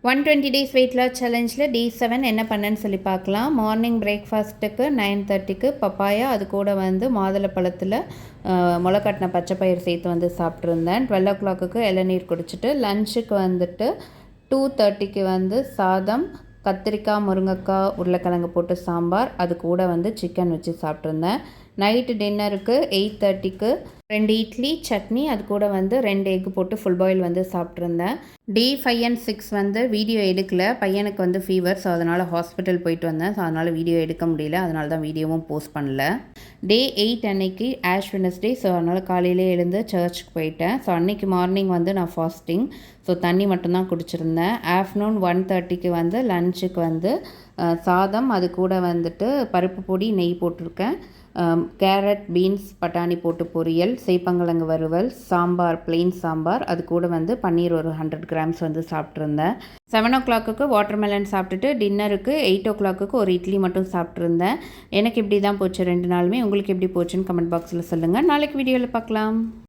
120 days weight loss சேலஞ்சில் டே 7 என்ன பண்ணேன்னு சொல்லி பார்க்கலாம். மார்னிங் பிரேக்ஃபாஸ்ட்டுக்கு 9:30க்கு பப்பாயா, அது கூட மாதுளப்பழத்தில் முளைக்கட்டின பச்சைப்பயிறு சேர்த்து சாப்பிட்ருந்தேன். 12 o'clock இளநீர் குடிச்சிட்டு லஞ்சுக்கு 2:30க்கு சாதம், கத்திரிக்காய், முருங்கைக்காய், உருளைக்கிழங்கு போட்டு சாம்பார், அது கூட சிக்கன் வச்சு சாப்பிட்ருந்தேன். நைட்டு டின்னருக்கு 8:30க்கு 2 இட்லி, சட்னி, அது கூட 2 எக் போட்டு ஃபுல் பாயில் சாப்பிட்ருந்தேன். டே 5 and 6 வீடியோ எடுக்கல. பையனுக்கு ஃபீவர், ஸோ அதனால் ஹாஸ்பிட்டல் போயிட்டு வந்தேன். ஸோ அதனால் வீடியோ எடுக்க முடியல. அதனால தான் வீடியோவும் போஸ்ட் பண்ணல. டே 8 அன்னைக்கு ஆஷ் வெட்னஸ்டே, ஸோ அதனால் காலையிலே எழுந்து சர்ச்சுக்கு போயிட்டேன். ஸோ அன்றைக்கி மார்னிங் நான் ஃபாஸ்டிங், ஸோ தண்ணி மட்டும்தான் குடிச்சிருந்தேன். ஆஃப்டர்நூன் 1:30க்கு லஞ்சுக்கு சாதம், அது கூட பருப்பு பொடி, நெய் போட்டிருக்கேன். கேரட், பீன்ஸ், பட்டாணி போட்டு பொரியல், சேப்பங்கிழங்கு வறுவல், சாம்பார், பிளெயின் சாம்பார், அது கூட பன்னீர் ஒரு 100 grams சாப்பிட்ருந்தேன். 7 o'clock வாட்டர்மெலன் சாப்பிட்டுட்டு டின்னருக்கு 8 o'clock ஒரு இட்லி மட்டும் சாப்பிட்ருந்தேன். எனக்கு இப்படி தான் போச்சு 2 நாளுமே. உங்களுக்கு எப்படி போச்சுன்னு கமெண்ட் பாக்ஸில் சொல்லுங்கள். நாளைக்கு வீடியோவில் பார்க்கலாம்.